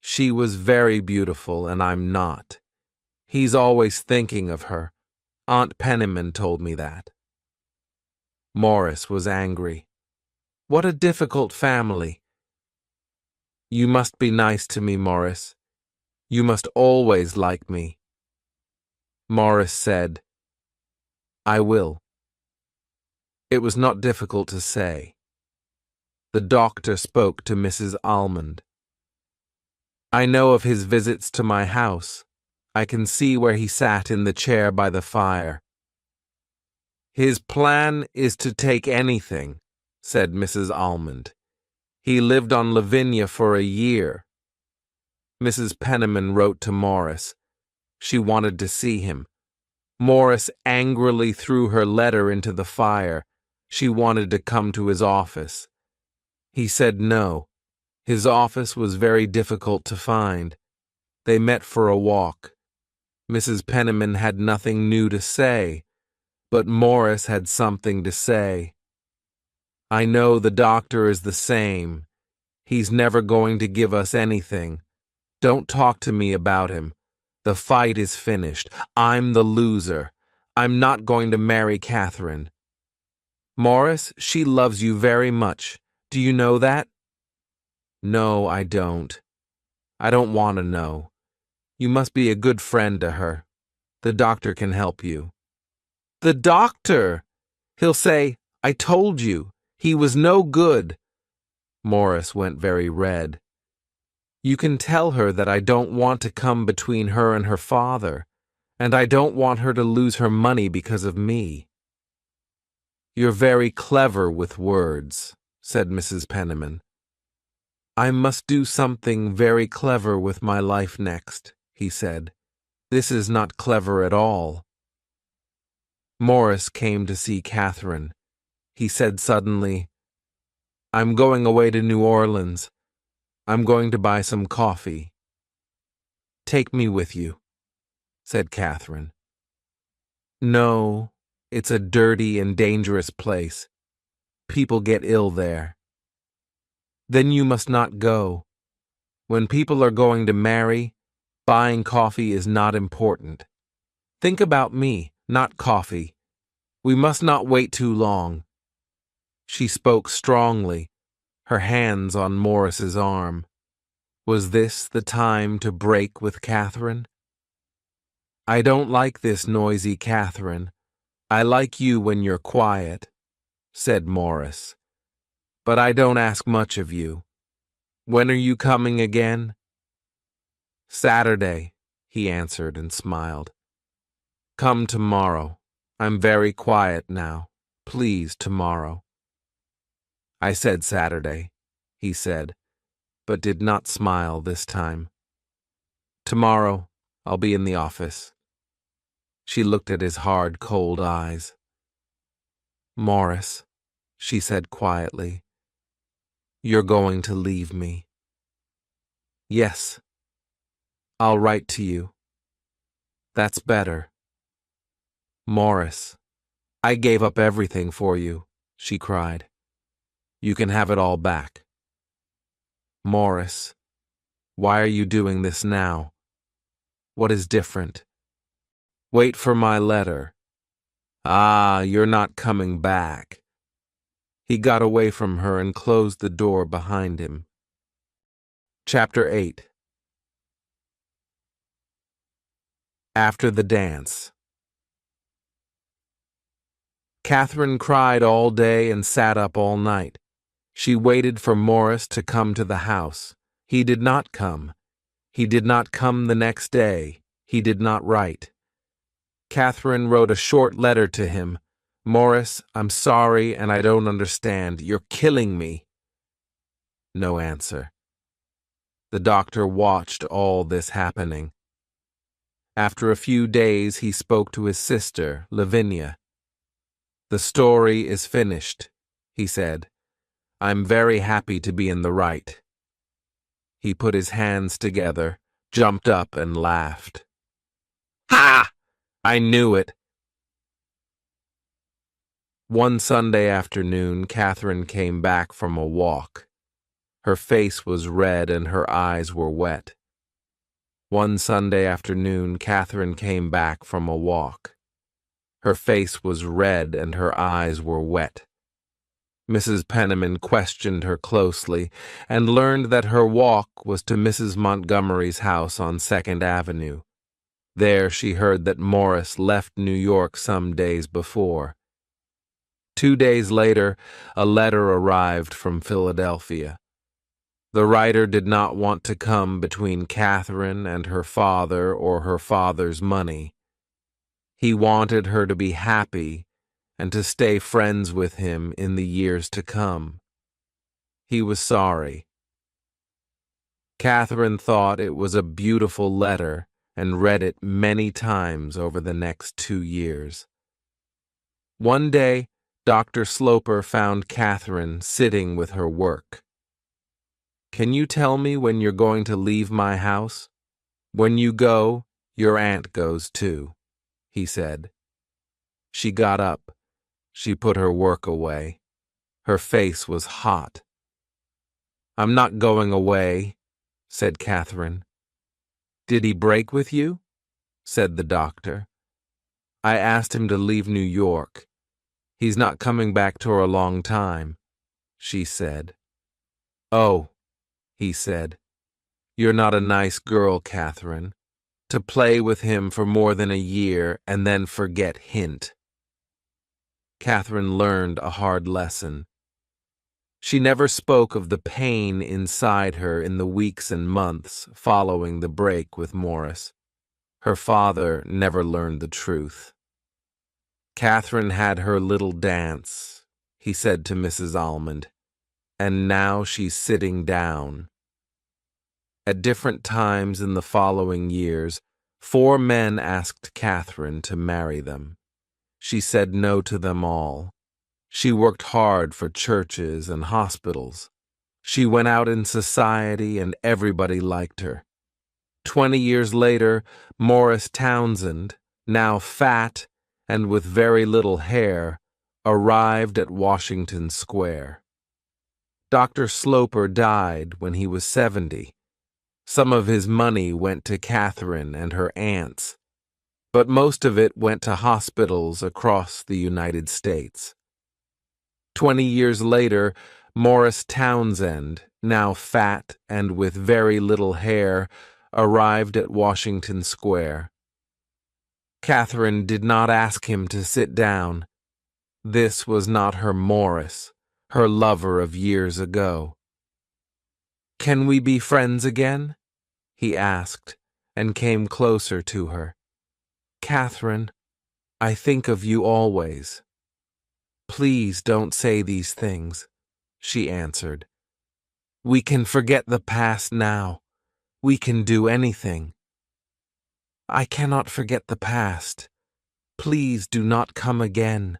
She was very beautiful and I'm not. He's always thinking of her. Aunt Penniman told me that." Morris was angry. "What a difficult family." "You must be nice to me, Morris. You must always like me." Morris said, "I will." It was not difficult to say. The doctor spoke to Mrs. Almond. "I know of his visits to my house. I can see where he sat in the chair by the fire." "His plan is to take anything," said Mrs. Almond. "He lived on Lavinia for a year." Mrs. Penniman wrote to Morris. She wanted to see him. Morris angrily threw her letter into the fire. She wanted to come to his office. He said no. His office was very difficult to find. They met for a walk. Mrs. Penniman had nothing new to say, but Morris had something to say. "I know the doctor is the same. He's never going to give us anything. Don't talk to me about him. The fight is finished. I'm the loser. I'm not going to marry Catherine." "Morris, she loves you very much. Do you know that?" "No, I don't. I don't want to know. You must be a good friend to her. The doctor can help you." "The doctor! He'll say, 'I told you. He was no good.'" Morris went very red. "You can tell her that I don't want to come between her and her father, and I don't want her to lose her money because of me." "You're very clever with words," said Mrs. Penniman. "I must do something very clever with my life next," he said. "This is not clever at all." Morris came to see Catherine. He said suddenly, "I'm going away to New Orleans. I'm going to buy some coffee." "Take me with you," said Catherine. "No, it's a dirty and dangerous place. People get ill there." "Then you must not go. When people are going to marry, buying coffee is not important. Think about me, not coffee. We must not wait too long." She spoke strongly, her hands on Morris's arm. Was this the time to break with Catherine? "I don't like this noisy Catherine. I like you when you're quiet," said Morris. "But I don't ask much of you. When are you coming again?" "Saturday," he answered and smiled. "Come tomorrow. I'm very quiet now. Please, tomorrow." "I said Saturday," he said, but did not smile this time. "Tomorrow, I'll be in the office." She looked at his hard, cold eyes. "Morris," she said quietly, "you're going to leave me." "Yes. I'll write to you." "That's better." "Morris, I gave up everything for you," she cried. "You can have it all back." "Morris, why are you doing this now? What is different?" "Wait for my letter." "Ah, you're not coming back." He got away from her and closed the door behind him. Chapter 8. After the dance. Catherine cried all day and sat up all night. She waited for Morris to come to the house. He did not come. He did not come the next day. He did not write. Catherine wrote a short letter to him. "Morris, I'm sorry and I don't understand. You're killing me." No answer. The doctor watched all this happening. After a few days, he spoke to his sister, Lavinia. "The story is finished," he said. "I'm very happy to be in the right." He put his hands together, jumped up, and laughed. "Ha! I knew it." One Sunday afternoon, Catherine came back from a walk. Her face was red and her eyes were wet. One Sunday afternoon, Catherine came back from a walk. Her face was red and her eyes were wet. Mrs. Penniman questioned her closely and learned that her walk was to Mrs. Montgomery's house on 2nd Avenue. There she heard that Morris left New York some days before. 2 days later, a letter arrived from Philadelphia. The writer did not want to come between Catherine and her father or her father's money. He wanted her to be happy and to stay friends with him in the years to come. He was sorry. Catherine thought it was a beautiful letter and read it many times over the next 2 years. One day, Dr. Sloper found Catherine sitting with her work. "Can you tell me when you're going to leave my house? When you go, your aunt goes too," he said. She got up. She put her work away. Her face was hot. "I'm not going away," said Catherine. "Did he break with you?" said the doctor. "I asked him to leave New York. He's not coming back for a long time," she said. "Oh," he said, "you're not a nice girl, Catherine, to play with him for more than a year and then forget hint." Catherine learned a hard lesson. She never spoke of the pain inside her in the weeks and months following the break with Morris. Her father never learned the truth. Catherine had her little dance, he said to Mrs. Almond, and now she's sitting down. At different times in the following years, 4 men asked Catherine to marry them. She said no to them all. She worked hard for churches and hospitals. She went out in society and everybody liked her. 20 years later, Morris Townsend, now fat and with very little hair, arrived at Washington Square. Dr. Sloper died when he was 70. Some of his money went to Catherine and her aunts, but most of it went to hospitals across the United States. 20 years later, Morris Townsend, now fat and with very little hair, arrived at Washington Square. Catherine did not ask him to sit down. This was not her Morris, her lover of years ago. "Can we be friends again?" he asked, and came closer to her. "Catherine, I think of you always." "Please don't say these things," she answered. "We can forget the past now. We can do anything." "I cannot forget the past. Please do not come again,"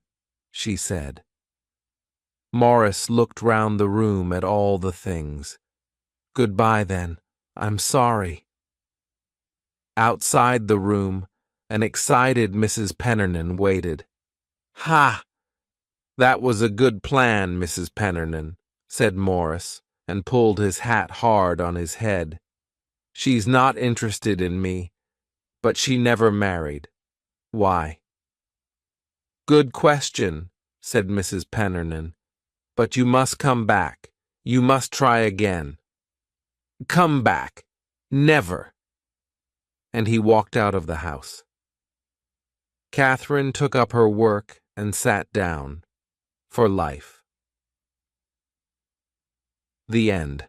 she said. Morris looked round the room at all the things. "Goodbye, then. I'm sorry." Outside the room, an excited Mrs. Pennernan waited. "Ha! That was a good plan, Mrs. Pennernan," said Morris, and pulled his hat hard on his head. "She's not interested in me, but she never married. Why?" "Good question," said Mrs. Pennernan. "But you must come back. You must try again." "Come back. Never." And he walked out of the house. Catherine took up her work and sat down. For life. The end.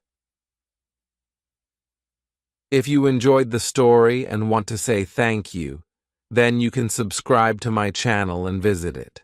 If you enjoyed the story and want to say thank you, Then you can subscribe to my channel and visit it.